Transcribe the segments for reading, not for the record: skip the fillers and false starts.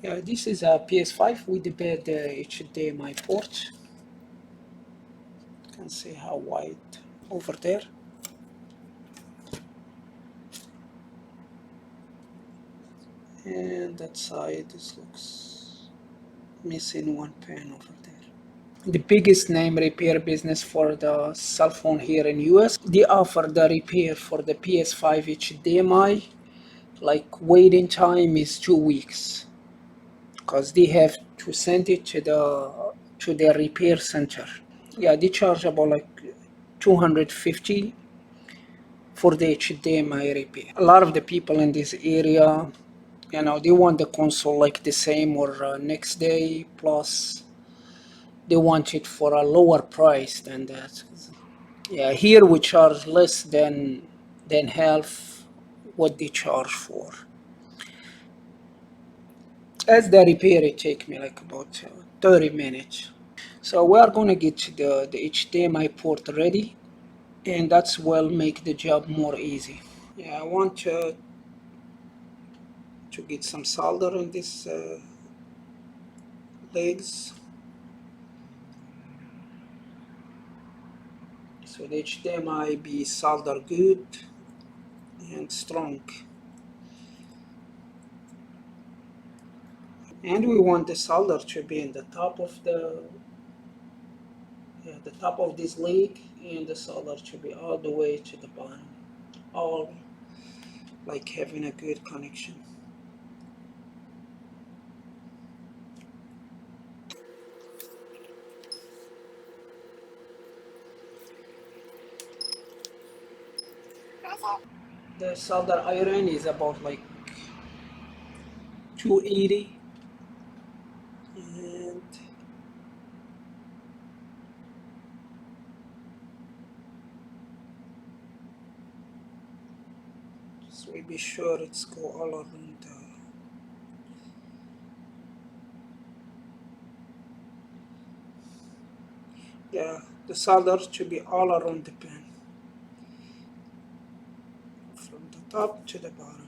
Yeah, this is a PS5 with the bad HDMI port. You can see how wide over there. And that side, this looks missing one pin over there. The biggest name repair business for the cell phone here in US. They offer the repair for the PS5 HDMI. Like waiting time is 2 weeks, because they have to send it to their repair center. Yeah, they charge about like 250 for the HDMI repair. A lot of the people in this area, they want the console like the same or next day, plus they want it for a lower price than that. Yeah, here we charge less than half what they charge for. As the repair, it take me like about 30 minutes. So we are gonna get the HDMI port ready, and that's will make the job more easy. Yeah, I want to get some solder in these legs, so the HDMI be solder good and strong. And we want the solder to be in the top of the top of this leg, and the solder to be all the way to the bottom, all like having a good connection. The solder iron is about like 280, and so we be sure it's go all around yeah, the solder should be all around the pen, from the top to the bottom.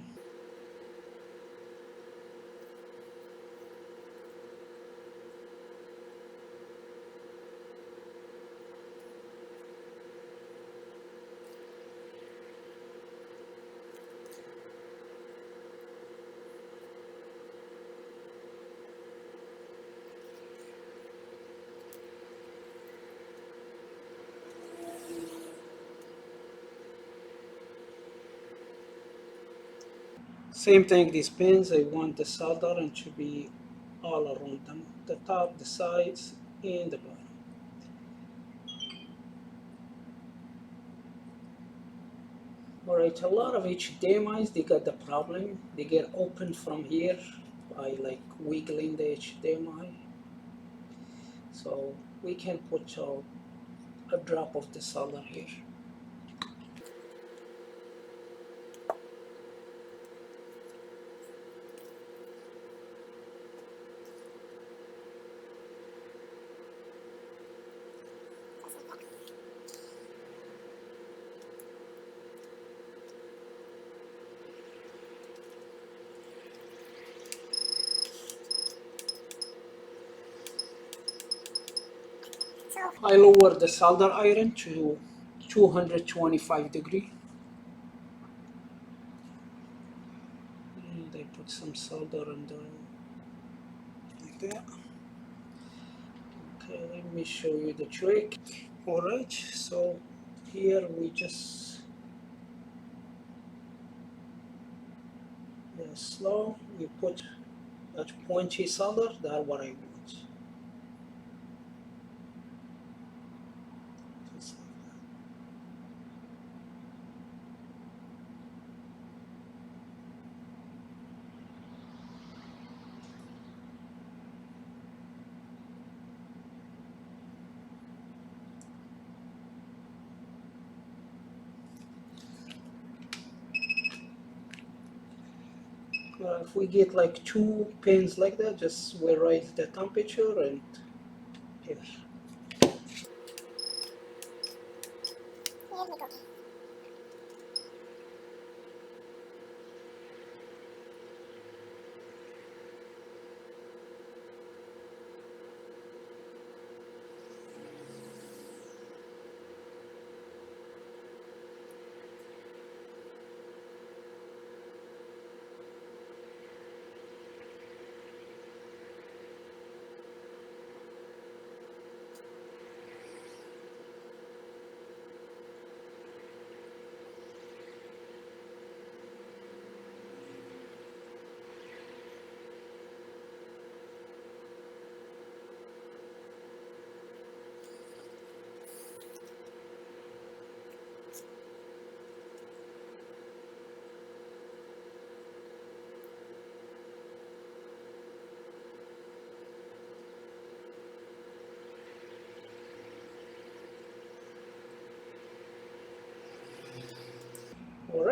Same thing, these pins, I want the solder and to be all around them, the top, the sides, and the bottom. Alright, a lot of HDMIs, they got the problem, they get open from here by like wiggling the HDMI. So we can put a drop of the solder here. I lower the solder iron to 225 degree. And I put some solder on the, like that. Okay, let me show you the trick. Alright, so here we just slow, we put that pointy solder, that's what I want. Just like that. If we get like 2 pins like that, just we write the temperature and here.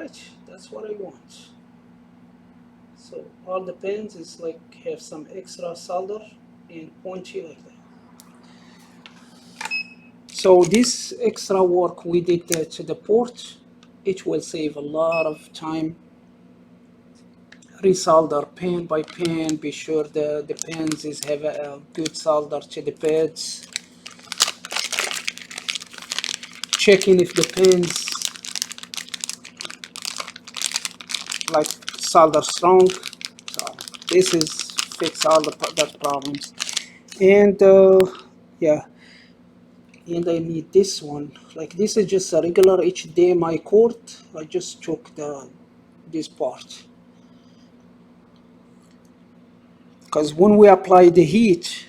Alright, that's what I want. So all the pins is like have some extra solder and pointy like that. So this extra work we did to the port, it will save a lot of time. Resolder pin by pin, be sure the pins is have a good solder to the pads. Checking if the pins like solder strong. So this is fix all that problems. And yeah, and I need this one. Like this is just a regular HDMI cord. I just took this part because when we apply the heat,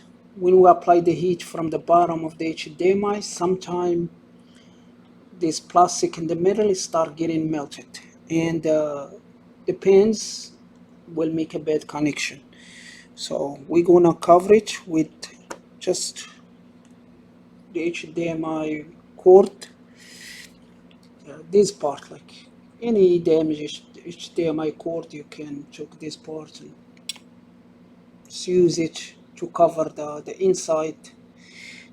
from the bottom of the HDMI, sometime this plastic in the middle start getting melted, and the pins will make a bad connection. So we're gonna cover it with just the HDMI cord. This part, like any damaged HDMI cord, you can choke this part and use it to cover the inside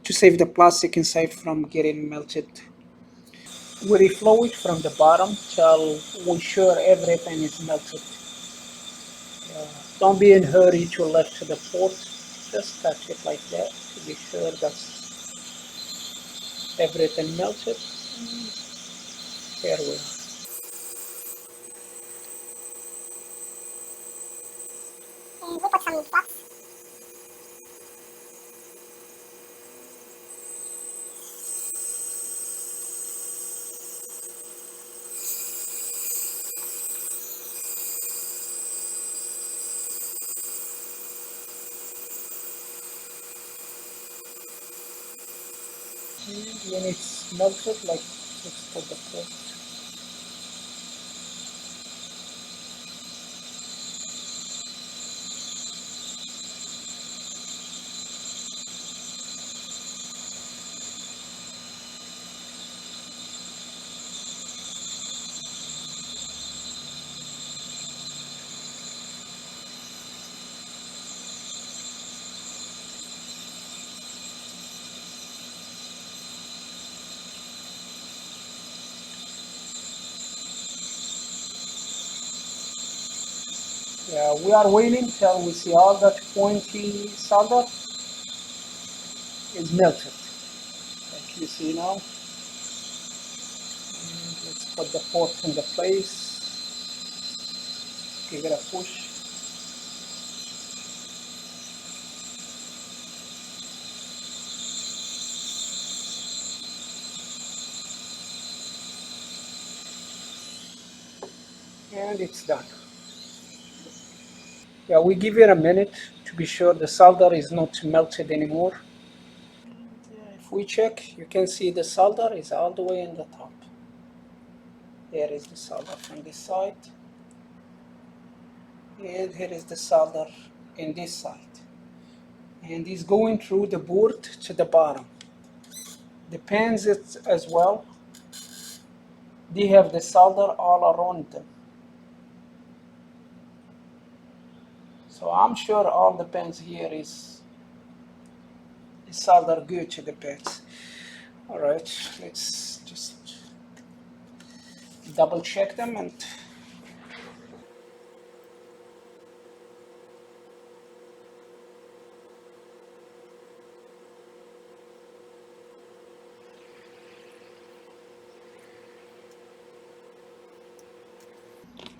to save the plastic inside from getting melted. We reflow it from the bottom till we sure everything is melted. Don't be in a hurry to lift the port. Just touch it like that to be sure that everything melted. Here we are. And we put some flux. And when it's melted, like let's put the port. Yeah, we are waiting till we see all that pointy solder is melted. Like you see now. And let's put the port in the place. Give it a push. And it's done. Yeah, we give it a minute to be sure the solder is not melted anymore. If we check, you can see the solder is all the way in the top. Here is the solder from this side, and here is the solder in this side. And it's going through the board to the bottom. The pins as well, they have the solder all around them. So I'm sure all the pins here is solder good to the pads. Alright, let's just double check them and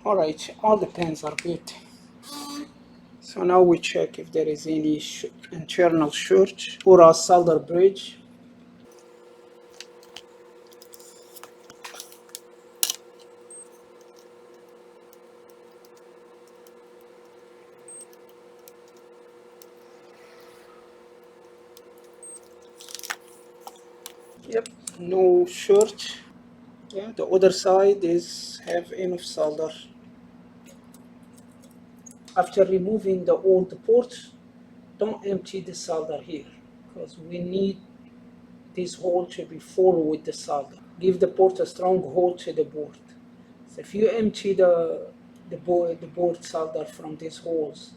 alright, all the pins are good. So now we check if there is any internal short or a solder bridge. Yep, no short. Yeah, the other side is have enough solder. After removing the old port, don't empty the solder here because we need this hole to be full with the solder. Give the port a strong hold to the board. So if you empty the board solder from these holes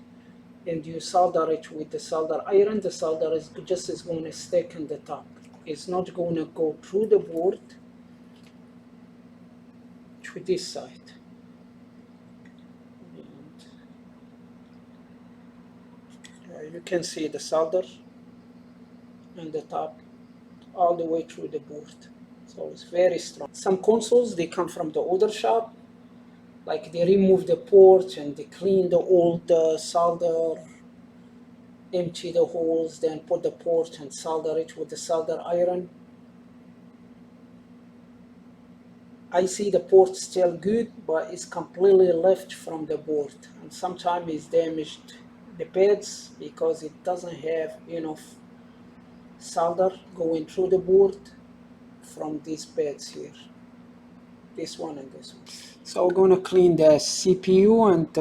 and you solder it with the solder iron, the solder is going to stick in the top. It's not going to go through the board to this side. And, you can see the solder on the top all the way through the board. So it's very strong. Some consoles, they come from the older shop, like they remove the port and they clean the old solder, empty the holes, then put the port and solder it with the solder iron. I see the port still good, but it's completely left from the board, and sometimes it's damaged the pads because it doesn't have enough solder going through the board from these pads here, this one and this one. So we're going to clean the CPU and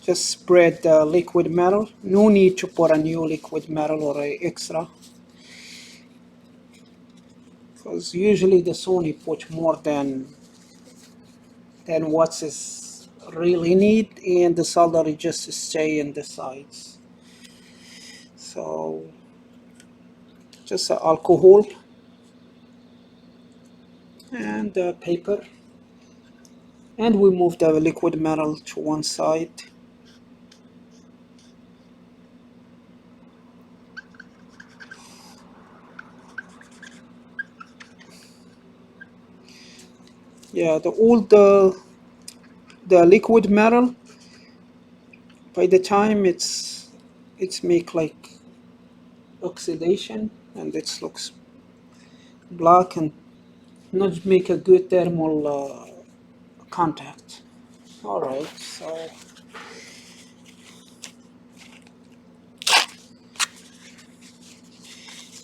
just spread the liquid metal. No need to put a new liquid metal or a extra, because usually the Sony put more than what is really need, and the solder just stay in the sides. So just alcohol and paper, and we move the liquid metal to one side. Yeah, the liquid metal, by the time it's make like oxidation, and it looks black and not make a good thermal contact. All right, so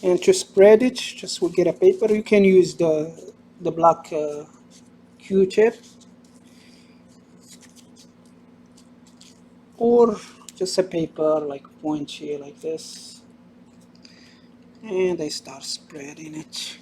and to spread it, just we get a paper. You can use the black Q-tip, or just a paper like pointy like this, and I start spreading it.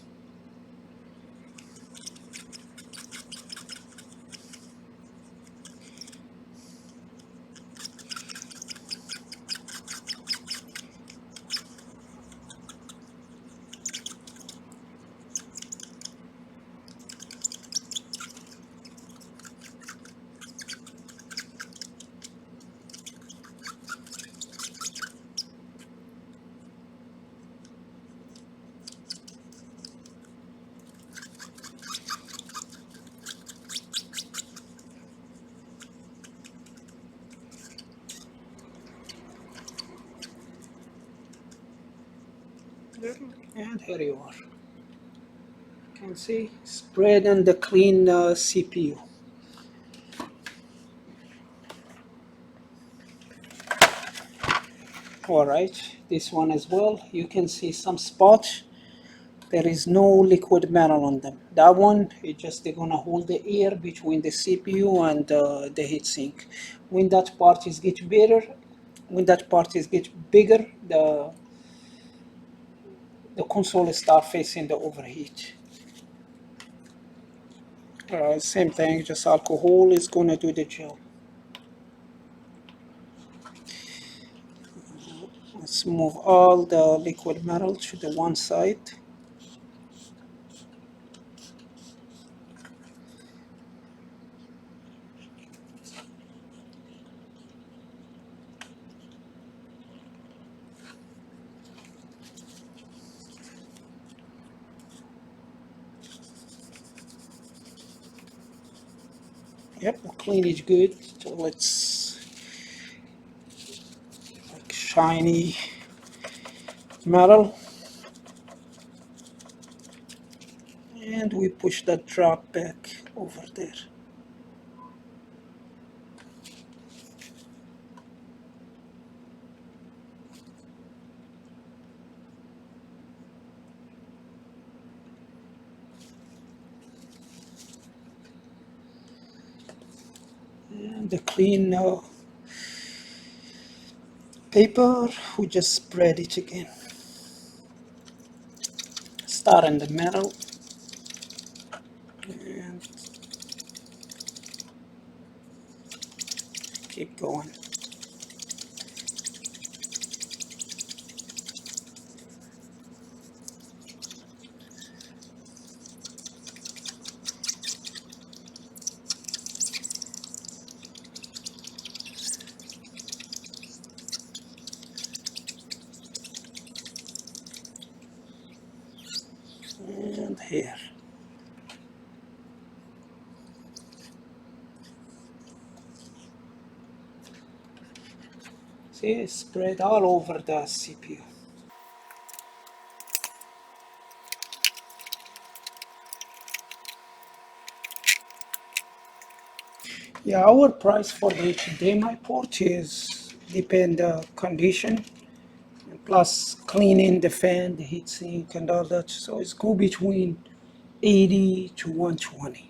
And here you are. You can see spread on the clean CPU. Alright, this one as well. You can see some spots. There is no liquid metal on them. That one, they're gonna hold the air between the CPU and the heatsink. When that part is get bigger, the console start facing the overheat. Same thing, just alcohol is gonna do the job. Let's move all the liquid metal to the one side. Yep, we'll clean it good till it's like shiny metal. And we push that drop back over there. And the clean paper, we just spread it again. Start in the middle and keep going. And here. See, spread all over the CPU. Yeah, our price for the HDMI port is depend the condition, plus cleaning the fan, the heatsink, and all that. So it's go between 80 to 120.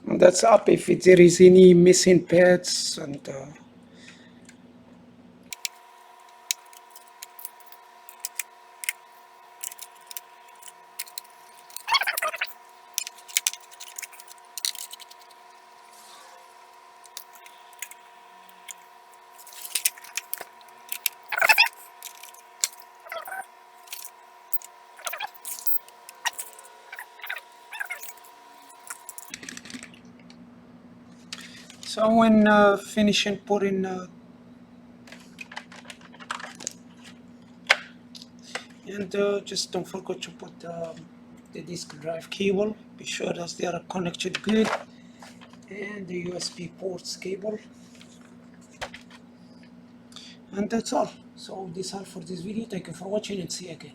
And that's up if there is any missing pads and so when finishing putting and just don't forget to put the disk drive cable. Be sure that they are connected good, and the USB ports cable. And that's all. So this all for this video. Thank you for watching, and see you again.